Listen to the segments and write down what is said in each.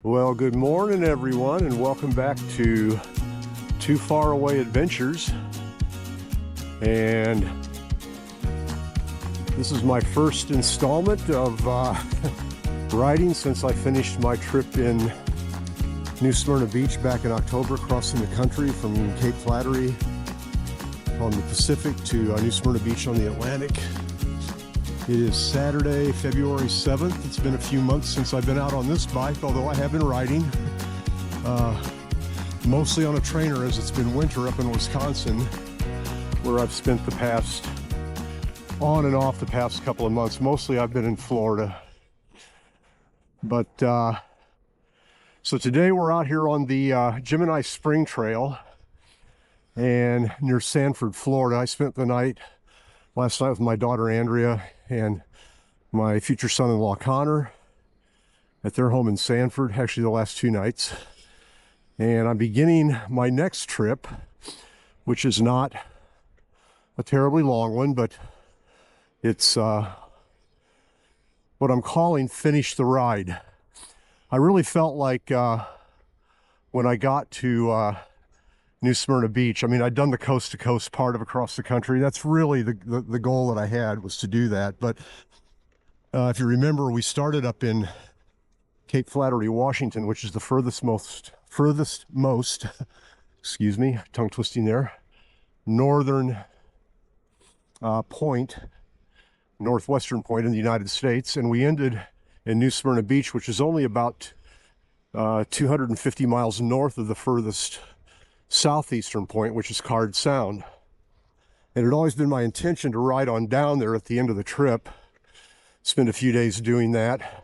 Well, good morning everyone, and welcome back to Too Far Away Adventures. And this is my first installment of riding since I finished my trip in New Smyrna Beach back in October, crossing the country from Cape Flattery on the Pacific to New Smyrna Beach on the Atlantic. It is Saturday, February 7th. It's been a few months since I've been out on this bike, although I have been riding. Mostly on a trainer, as it's been winter up in Wisconsin, where I've spent the past, on and off the past couple of months. Mostly I've been in Florida. But, so today we're out here on the Gemini Spring Trail and near Sanford, Florida. I spent the night last night with my daughter Andrea and my future son-in-law Connor at their home in Sanford, actually the last two nights. And I'm beginning my next trip, which is not a terribly long one, but it's what I'm calling Finish the Ride. I really felt like when I got to New Smyrna Beach, I mean, I'd done the coast-to-coast part of across the country. That's really the goal that I had, was to do that. But if you remember, we started up in Cape Flattery, Washington, which is the furthest most, excuse me, tongue twisting there, northern point, northwestern point in the United States. And we ended in New Smyrna Beach, which is only about 250 miles north of the furthest southeastern point, which is Card Sound. And it had always been my intention to ride on down there at the end of the trip, spend a few days doing that,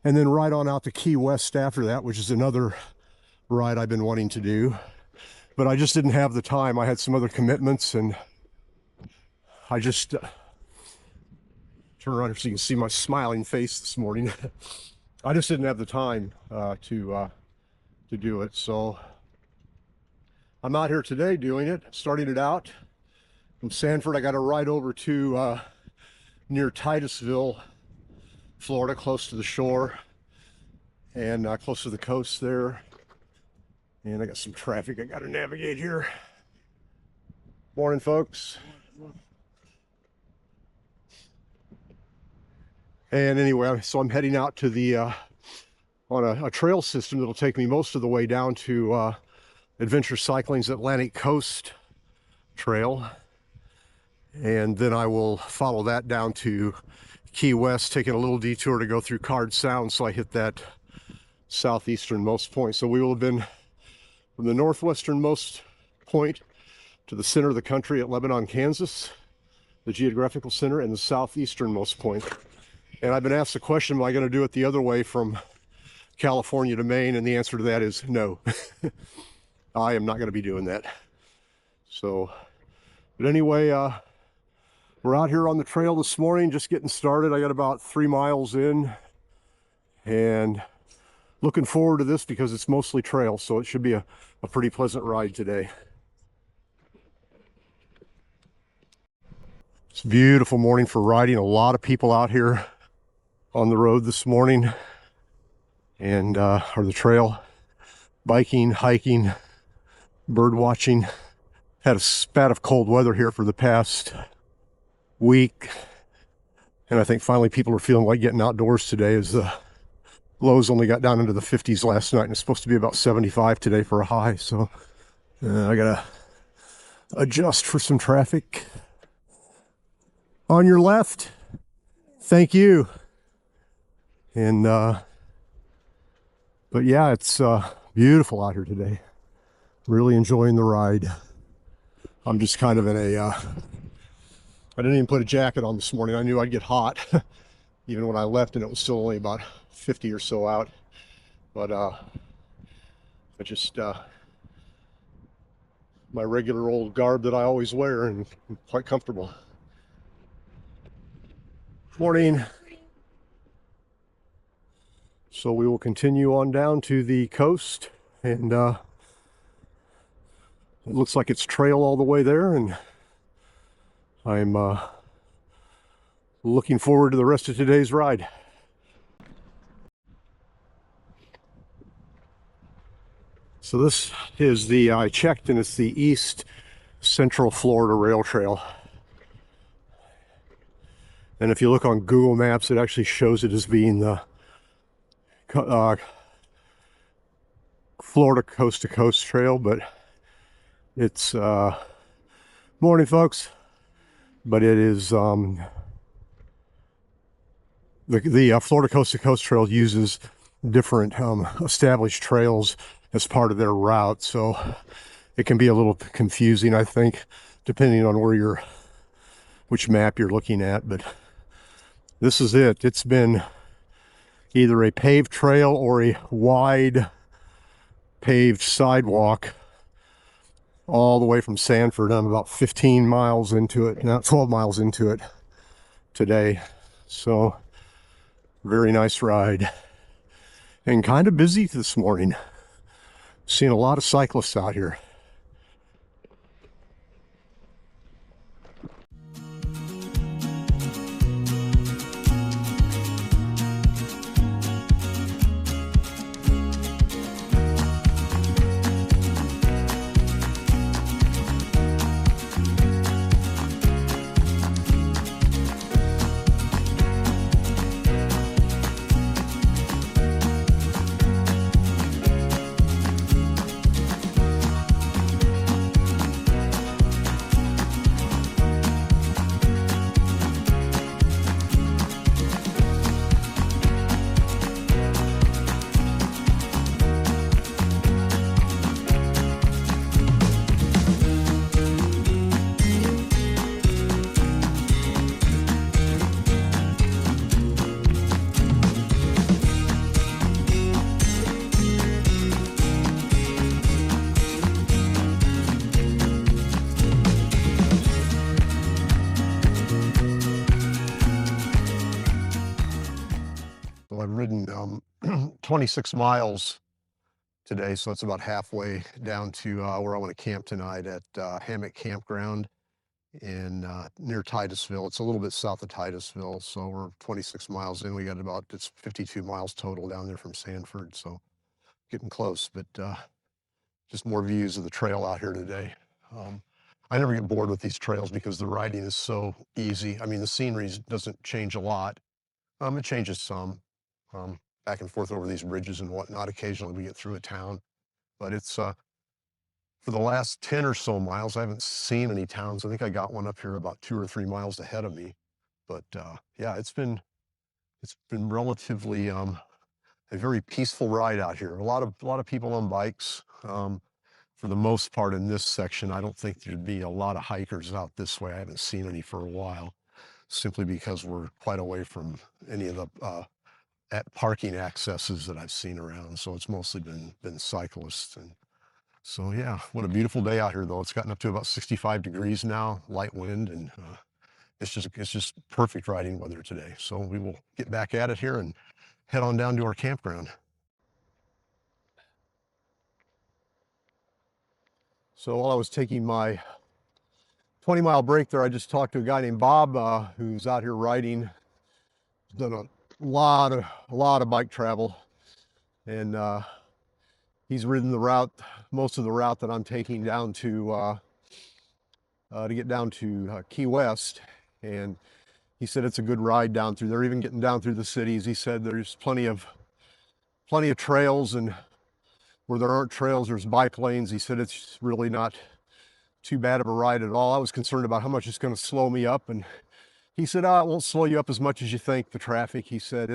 and then ride on out to Key West after that, which is another ride I've been wanting to do. But I just didn't have the time. I had some other commitments, and I just turn around so you can see my smiling face this morning. I just didn't have the time to do it. So I'm out here today doing it, starting it out from Sanford. I got to ride over to near Titusville, Florida, close to the shore and close to the coast there. And I got some traffic I got to navigate here. Morning, folks. And anyway, so I'm heading out to the on a trail system that'll take me most of the way down to Adventure Cycling's Atlantic Coast Trail, and then I will follow that down to Key West, taking a little detour to go through Card Sound so I hit that southeasternmost point. So we will have been from the northwesternmost point to the center of the country at Lebanon, Kansas, the geographical center, and the southeasternmost point. And I've been asked the question, am I going to do it the other way from California to Maine? And the answer to that is no. I am not going to be doing that. So, but anyway, we're out here on the trail this morning, just getting started. I got about 3 miles in, and looking forward to this because it's mostly trail, so it should be a pretty pleasant ride today. It's a beautiful morning for riding. A lot of people out here on the road this morning, and or the trail, biking, hiking, bird watching. Had a spat of cold weather here for the past week, and I think finally people are feeling like getting outdoors today, as the lows only got down into the 50s last night, and it's supposed to be about 75 today for a high. So I gotta adjust for some traffic. On your left, thank you. And but yeah, it's beautiful out here today. Really enjoying the ride. I'm just kind of in a I didn't even put a jacket on this morning. I knew I'd get hot even when I left, and it was still only about 50 or so out. But just my regular old garb that I always wear, and I'm quite comfortable. Morning. So we will continue on down to the coast, and it looks like it's trail all the way there, and I'm looking forward to the rest of today's ride. So this is the, I checked, and it's the East Central Florida Rail Trail. And if you look on Google Maps, it actually shows it as being the Florida Coast to Coast Trail, but it's, morning folks, but it is, the Florida Coast to Coast Trail uses different established trails as part of their route, so it can be a little confusing, I think, depending on which map you're looking at. But this is it. It's been either a paved trail or a wide paved sidewalk all the way from Sanford. I'm about 15 miles into it, now 12 miles into it today. So very nice ride, and kind of busy this morning. Seeing a lot of cyclists out here. Well, I've ridden 26 miles today, so it's about halfway down to where I want to camp tonight at Hammock Campground in near Titusville. It's a little bit south of Titusville, so we're 26 miles in. We got it's 52 miles total down there from Sanford, so getting close, but just more views of the trail out here today. I never get bored with these trails because the riding is so easy. I mean, the scenery doesn't change a lot. It changes some, back and forth over these bridges and whatnot. Occasionally we get through a town, but it's for the last 10 or so miles, I haven't seen any towns. I think I got one up here about 2 or 3 miles ahead of me, but yeah, it's been relatively a very peaceful ride out here. A lot of people on bikes. For the most part in this section, I don't think there'd be a lot of hikers out this way. I haven't seen any for a while, simply because we're quite away from any of the parking accesses that I've seen around. So it's mostly been cyclists. And so, yeah, what a beautiful day out here though. It's gotten up to about 65 degrees now, light wind, and it's just perfect riding weather today. So we will get back at it here and head on down to our campground. So while I was taking my 20-mile break there, I just talked to a guy named Bob who's out here riding. He's done a lot of bike travel, and he's ridden most of the route that I'm taking down to get down to Key West, and he said it's a good ride down through. They're even getting down through the cities. He said there's plenty of trails, and where there aren't trails, there's bike lanes. He said it's really not too bad of a ride at all. I was concerned about how much it's going to slow me up, and he said, it won't slow you up as much as you think, the traffic. He said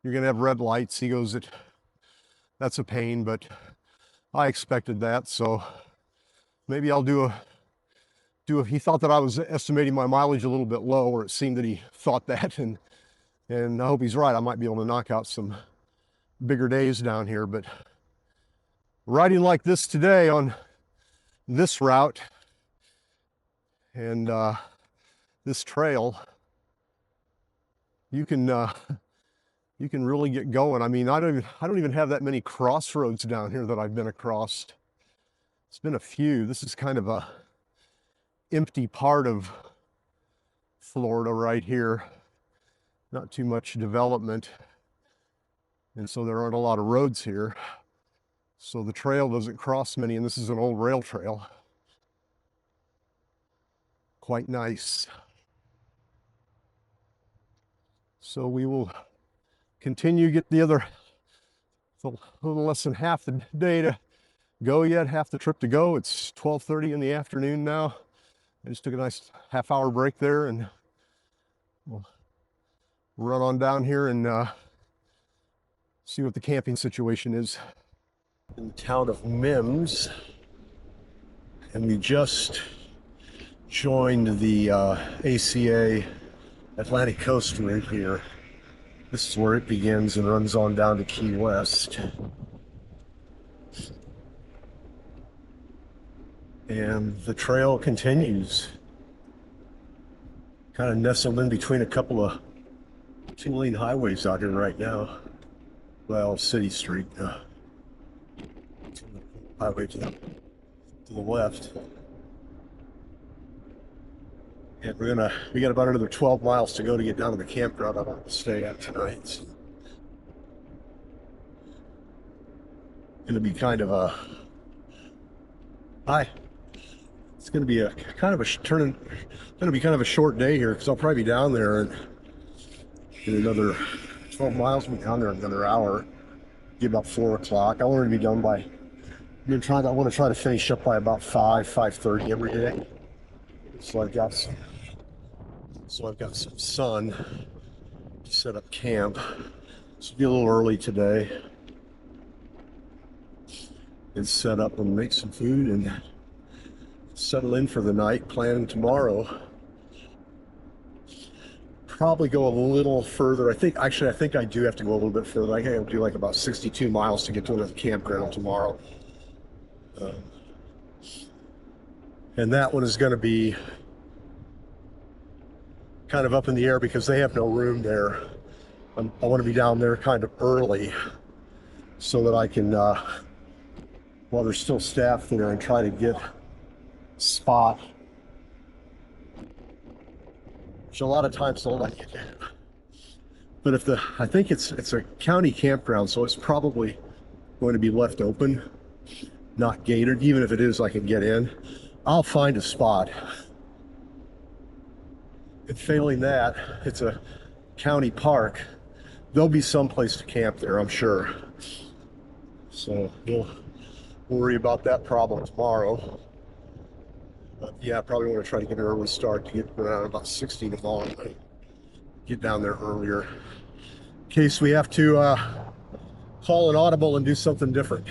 you're going to have red lights. He goes, that's a pain, but I expected that. So maybe I'll he thought that I was estimating my mileage a little bit low, or it seemed that he thought that, and I hope he's right. I might be able to knock out some bigger days down here, but riding like this today on this route and this trail, you can really get going. I mean, I don't even have that many crossroads down here that I've been across. It's been a few. This is kind of a empty part of Florida right here. Not too much development, and so there aren't a lot of roads here. so the trail doesn't cross many, and this is an old rail trail. Quite nice. So we will continue, get the other, a little less than half the day to go yet, half the trip to go. It's 12:30 in the afternoon now. I just took a nice half-hour break there, and we'll run on down here and see what the camping situation is. In the town of Mims, and we just joined the ACA Atlantic Coast right here. This is where it begins and runs on down to Key West. And the trail continues. Kind of nestled in between a couple of two-lane highways out here right now. Well, City Street. Highway to the left. And we got about another 12 miles to go to get down to the campground I'm going to stay at tonight. So, gonna be kind of a it's gonna be a kind of a short day here, because I'll probably be down there in another 12 miles. I'll be down there in another hour. Get about 4 o'clock. I want to be done by. I want to try to finish up by about 5:30 every day. So I've got some sun to set up camp. So be a little early today and set up and make some food and settle in for the night. Planning tomorrow. Probably go a little further. I think I do have to go a little bit further. I have to do like about 62 miles to get to another campground tomorrow. And that one is going to be kind of up in the air because they have no room there. I want to be down there kind of early so that I can, while there's still staff there, and try to get a spot. Which a lot of times they'll let you do. But I think it's a county campground, so it's probably going to be left open, not gated. Even if it is, I can get in. I'll find a spot. And failing that, it's a county park. There'll be some place to camp there, I'm sure. So we'll worry about that problem tomorrow. But yeah, probably want to try to get an early start to get around about 60 tomorrow. Get down there earlier in case we have to call an audible and do something different.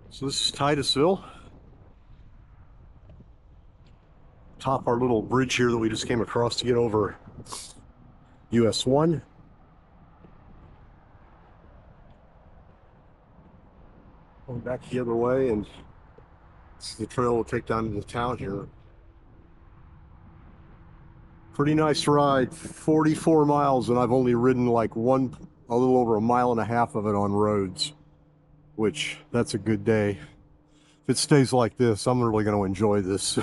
So this is Titusville. Top our little bridge here that we just came across to get over US 1. Going back the other way, and the trail will take down into town here. Pretty nice ride, 44 miles, and I've only ridden like a little over a mile and a half of it on roads, which that's a good day. If it stays like this, I'm really going to enjoy this.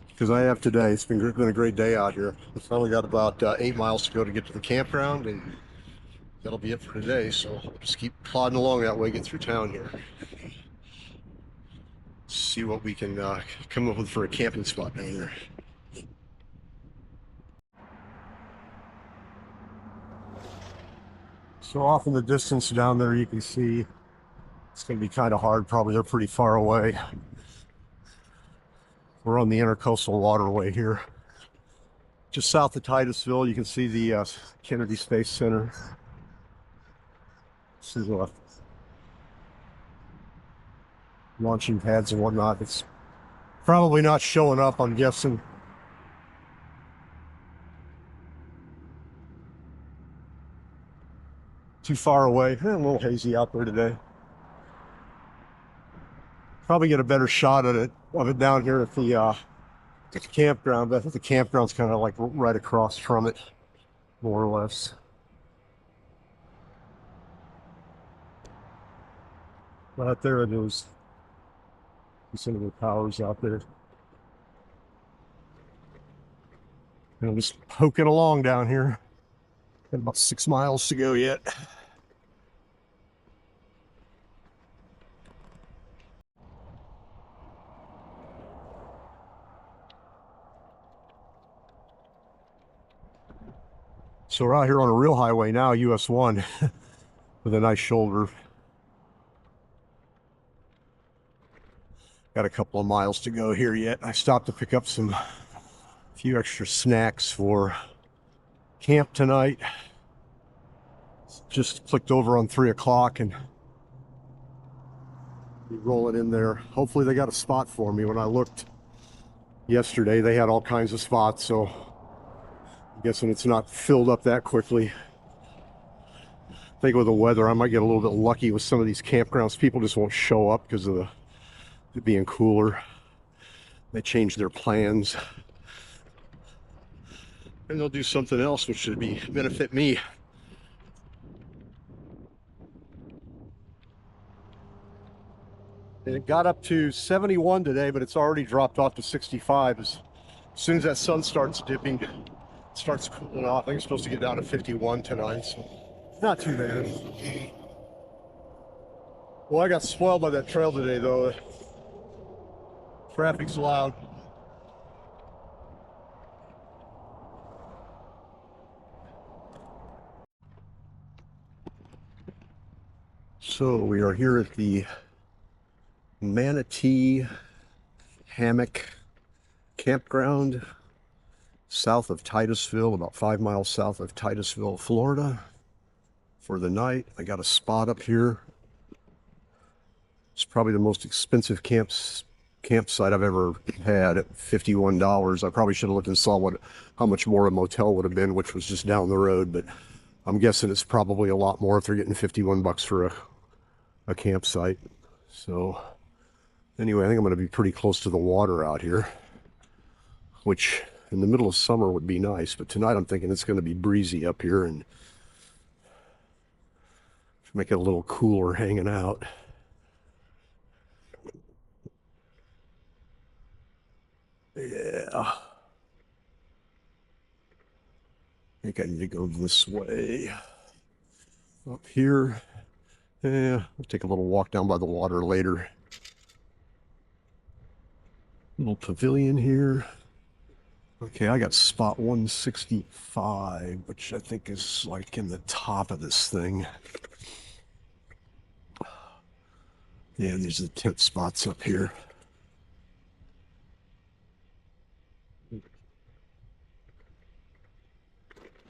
Because I have today. It's been a great day out here. I've only got about 8 miles to go to get to the campground, and that'll be it for today. So we'll just keep plodding along that way, get through town here. See what we can come up with for a camping spot down there. So off in the distance down there, you can see it's going to be kind of hard. Probably they're pretty far away. We're on the Intercoastal Waterway here. Just south of Titusville, you can see the Kennedy Space Center. This is launching pads and whatnot. It's probably not showing up, I'm guessing. Too far away. A little hazy out there today. Probably get a better shot of it down here at the campground, but I think the campground's kind of like right across from it, more or less. Right there it is. Some of the towers out there. And I'm just poking along down here. Got about 6 miles to go yet. So we're out here on a real highway now, US 1, with a nice shoulder. Got a couple of miles to go here yet. I stopped to pick up a few extra snacks for camp tonight. Just clicked over on 3 o'clock and be rolling in there. Hopefully they got a spot for me. When I looked yesterday, they had all kinds of spots, so I'm guessing it's not filled up that quickly. I think with the weather, I might get a little bit lucky with some of these campgrounds. People just won't show up because of it being cooler. They change their plans. And they'll do something else which should benefit me. And it got up to 71 today, but it's already dropped off to 65. As soon as that sun starts dipping, it starts cooling off. I think it's supposed to get down to 51 tonight, so not too bad. Well, I got spoiled by that trail today, though. Traffic's loud. So we are here at the Manatee Hammock Campground, south of Titusville, about 5 miles south of Titusville, Florida, for the night. I got a spot up here. It's probably the most expensive campsite I've ever had at $51. I probably should have looked and saw how much more a motel would have been, which was just down the road, but I'm guessing it's probably a lot more if they're getting 51 bucks for a campsite. So anyway, I think I'm going to be pretty close to the water out here, which in the middle of summer would be nice, but tonight I'm thinking it's going to be breezy up here and make it a little cooler hanging out. Yeah. I think I need to go this way. Up here. Yeah, I'll take a little walk down by the water later. Little pavilion here. Okay, I got spot 165, which I think is like in the top of this thing. Yeah, these are the tent spots up here.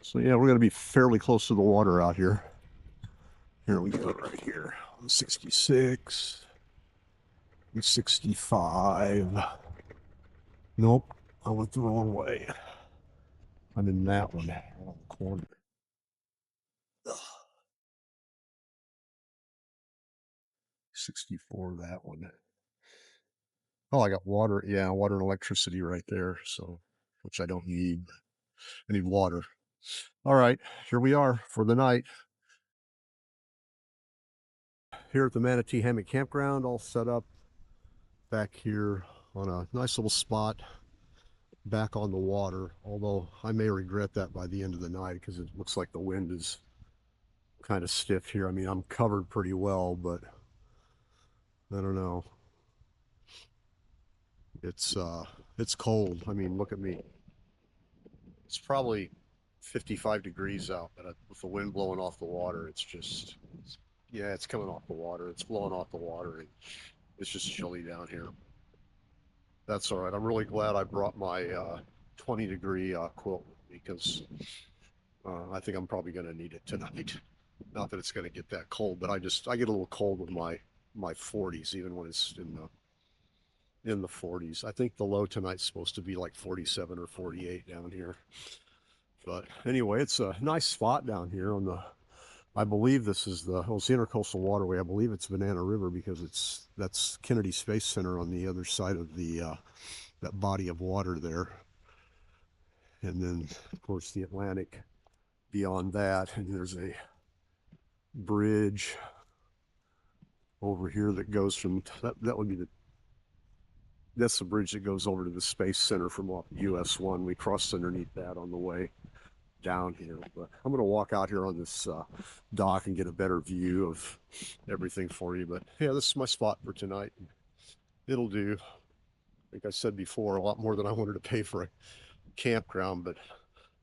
So yeah, we're going to be fairly close to the water out here. Here we go, right here. 166, 165. Nope, I went the wrong way. I'm in that one, wrong corner. Ugh. 64, that one. Oh, I got water. Yeah, water and electricity right there. So, which I don't need. I need water. All right, here we are for the night. Here at the Manatee Hammock Campground, all set up back here on a nice little spot back on the water. Although I may regret that by the end of the night because it looks like the wind is kind of stiff here. I mean, I'm covered pretty well, but I don't know. It's cold. I mean, look at me. It's probably 55 degrees out, but with the wind blowing off the water, yeah, it's coming off the water. It's blowing off the water, and it's just chilly down here. That's all right. I'm really glad I brought my 20-degree quilt because I think I'm probably going to need it tonight. Not that it's going to get that cold, but I get a little cold with my 40s, even when it's in the 40s. I think the low tonight's supposed to be like 47 or 48 down here. But anyway, it's a nice spot down here on I believe this is it's the Intercoastal Waterway. I believe it's Banana River because that's Kennedy Space Center on the other side of that body of water there. And then, of course, the Atlantic beyond that. And there's a bridge over here that goes from, that would be that's the bridge that goes over to the Space Center from US 1. We crossed underneath that on the way down here, but I'm going to walk out here on this dock and get a better view of everything for you. But yeah, this is my spot for tonight. It'll do. Like I said before, a lot more than I wanted to pay for a campground, but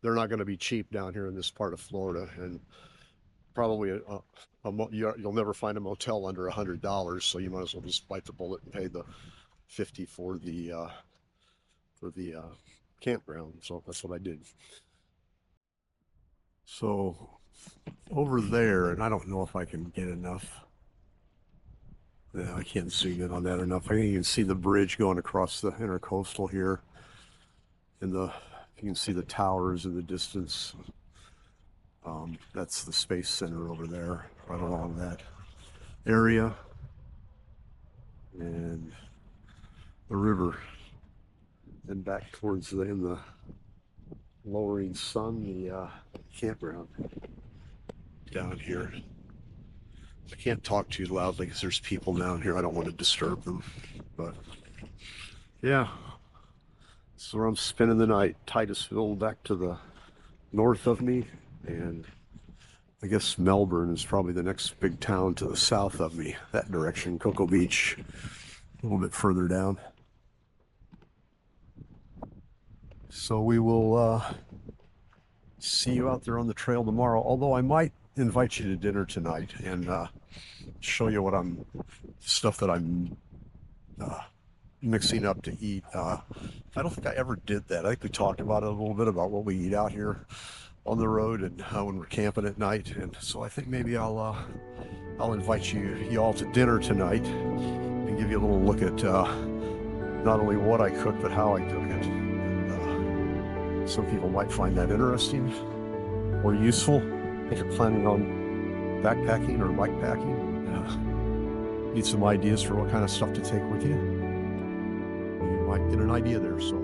they're not going to be cheap down here in this part of Florida, and probably you'll never find a motel under $100. So you might as well just bite the bullet and pay the 50 for the campground. So that's what I did. So over there, and I don't know if I can get enough. Yeah, I can't zoom in on that enough. I think you can see the bridge going across the intercoastal here. And you can see the towers in the distance. That's the Space Center over there, right along that area. And the river. And back towards in the lowering sun, the campground down here. I can't talk too loudly because there's people down here. I don't want to disturb them. But yeah, so I'm spending the night. Titusville back to the north of me, and I guess Melbourne is probably the next big town to the south of me, that direction. Cocoa Beach, a little bit further down. So we will see you out there on the trail tomorrow, although I might invite you to dinner tonight and show you stuff that I'm mixing up to eat. I don't think I ever did that. I think we talked about it a little bit about what we eat out here on the road and when we're camping at night. And so I think maybe I'll invite y'all to dinner tonight and give you a little look at not only what I cook but how I cook it. And some people might find that interesting or useful if you're planning on backpacking or bikepacking. Need some ideas for what kind of stuff to take with you. You might get an idea there. So